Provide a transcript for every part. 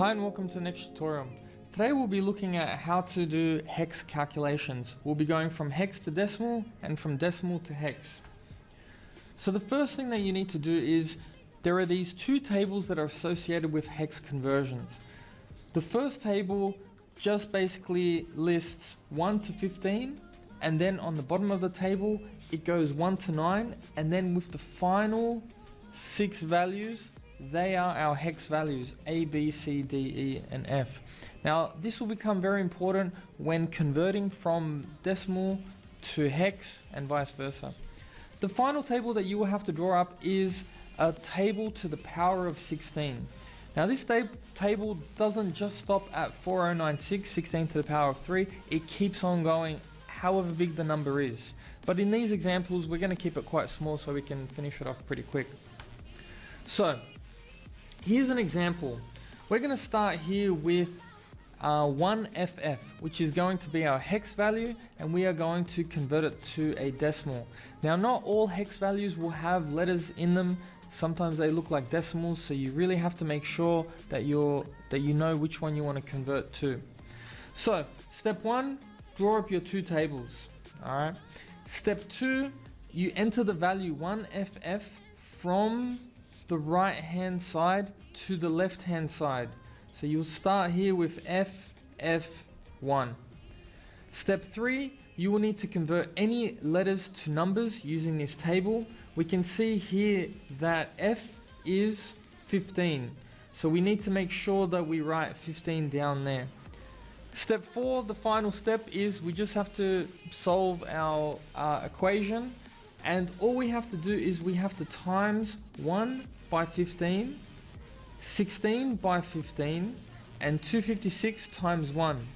Hi and welcome to the next tutorial. Today we'll be looking at how to do hex calculations. We'll be going from hex to decimal and from decimal to hex. So the first thing that you need to do is there are these two tables that are associated with hex conversions. The first table just basically lists 1 to 15, and then on the bottom of the table it goes 1 to 9, and then with the final 6 values, they are our hex values, A, B, C, D, E, and F. Now, this will become very important when converting from decimal to hex and vice versa. The final table that you will have to draw up is a table to the power of 16. Now, this table doesn't just stop at 4096, 16 to the power of 3. It keeps on going however big the number is. But in these examples, we're going to keep it quite small so we can finish it off pretty quick. So, here's an example. We're going to start here with 1FF, which is going to be our hex value, and we are going to convert it to a decimal. Now, not all hex values will have letters in them. Sometimes they look like decimals, so you really have to make sure that you know which one you want to convert to. So, step 1, draw up your two tables. Alright. Step 2, you enter the value 1FF from the right hand side to the left hand side. So you'll start here with FF1. Step 3, you will need to convert any letters to numbers using this table. We can see here that F is 15. So we need to make sure that we write 15 down there. Step 4, the final step, is we just have to solve our equation. And all we have to do is we have to times 1 by 15, 16 by 15, and 256 times 1.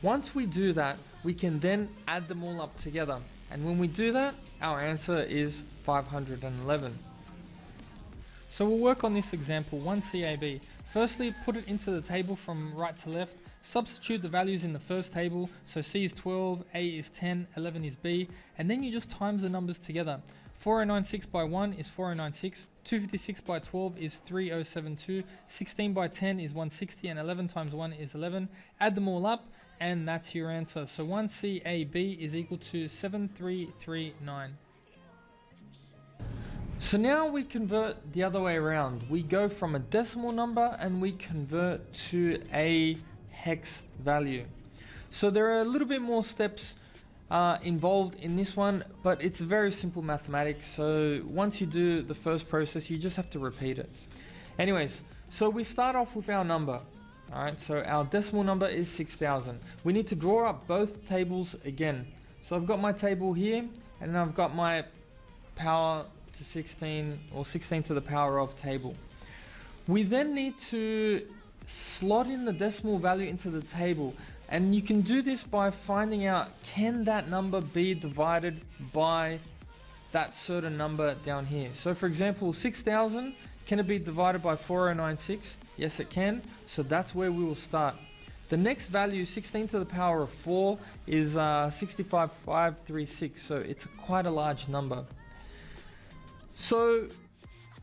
Once we do that, we can then add them all up together. And when we do that, our answer is 511. So we'll work on this example, 1CAB. Firstly, put it into the table from right to left. Substitute the values in the first table, so C is 12, A is 10, 11 is B, and then you just times the numbers together. 4096 by 1 is 4096, 256 by 12 is 3072, 16 by 10 is 160, and 11 times 1 is 11. Add them all up, and that's your answer. So 1CAB is equal to 7339. So now we convert the other way around. We go from a decimal number and we convert to a hex value. So there are a little bit more steps involved in this one, but it's very simple mathematics. So once you do the first process, you just have to repeat it. Anyways, so we start off with our number. All right, so our decimal number is 6,000. We need to draw up both tables again. So I've got my table here, and then I've got my power to 16, or 16 to the power of table. We then need to slot in the decimal value into the table, and you can do this by finding out, can that number be divided by that certain number down here. So for example, 6,000, can it be divided by 4096? Yes, it can. So that's where we will start. The next value, 16 to the power of 4, is 65536, so it's quite a large number. So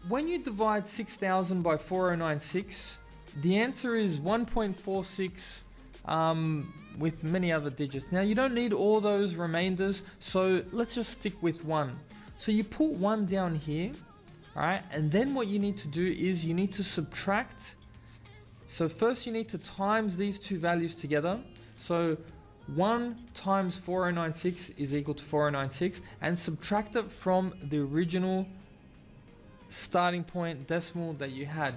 when you divide 6,000 by 4096, the answer is 1.46 with many other digits. Now you don't need all those remainders, so let's just stick with 1. So you put 1 down here, alright, and then what you need to do is you need to subtract. So first you need to times these two values together. So 1 times 4096 is equal to 4096, and subtract it from the original starting point decimal that you had.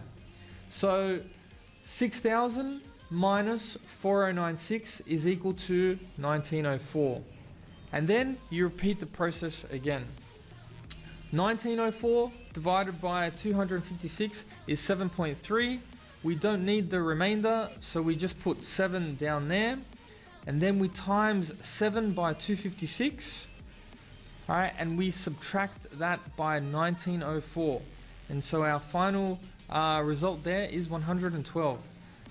So 6,000 minus 4096 is equal to 1904. And then you repeat the process again. 1904 divided by 256 is 7.3. We don't need the remainder, so we just put 7 down there. And then we times 7 by 256. Alright, and we subtract that by 1904. And so our final result there is 112.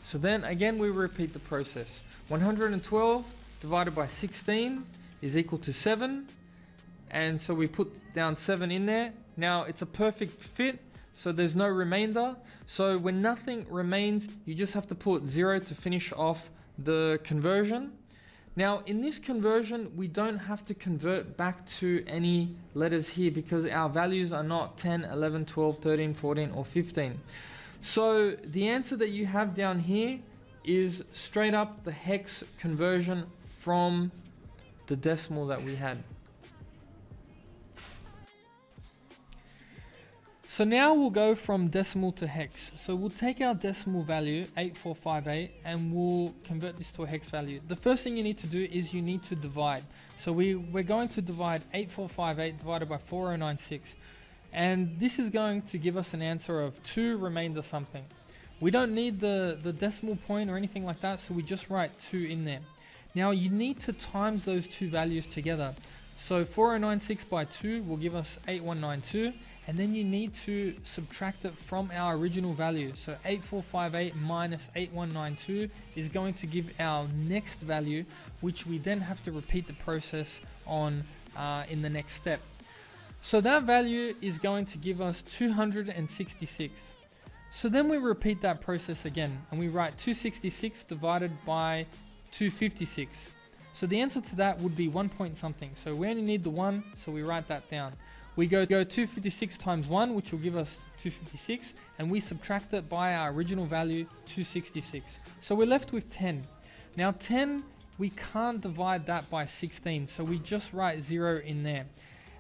So then again we repeat the process. 112 divided by 16 is equal to 7, and so we put down 7 in there. Now it's a perfect fit, So there's no remainder. So when nothing remains, you just have to put 0 to finish off the conversion. Now in this conversion, we don't have to convert back to any letters here because our values are not 10, 11, 12, 13, 14, or 15. So the answer that you have down here is straight up the hex conversion from the decimal that we had. So now we'll go from decimal to hex. So we'll take our decimal value 8458 and we'll convert this to a hex value. The first thing you need to do is you need to divide. So we're going to divide 8458 divided by 4096. And this is going to give us an answer of 2 remainder something. We don't need the decimal point or anything like that, so we just write 2 in there. Now you need to times those two values together. So 4096 by 2 will give us 8192. And then you need to subtract it from our original value. So 8458 minus 8192 is going to give our next value, which we then have to repeat the process on in the next step. So that value is going to give us 266. So then we repeat that process again and we write 266 divided by 256. So the answer to that would be 1 point something. So we only need the 1, so we write that down. We go 256 times 1, which will give us 256, and we subtract it by our original value, 266. So we're left with 10. Now 10, we can't divide that by 16, so we just write 0 in there.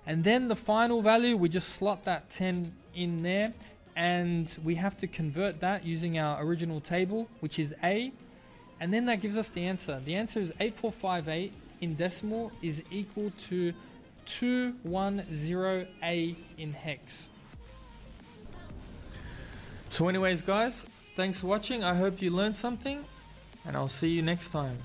And then the final value, we just slot that 10 in there, and we have to convert that using our original table, which is A, and then that gives us the answer. The answer is 8458 in decimal is equal to 210A in hex. So anyways guys, thanks for watching. I hope you learned something and I'll see you next time.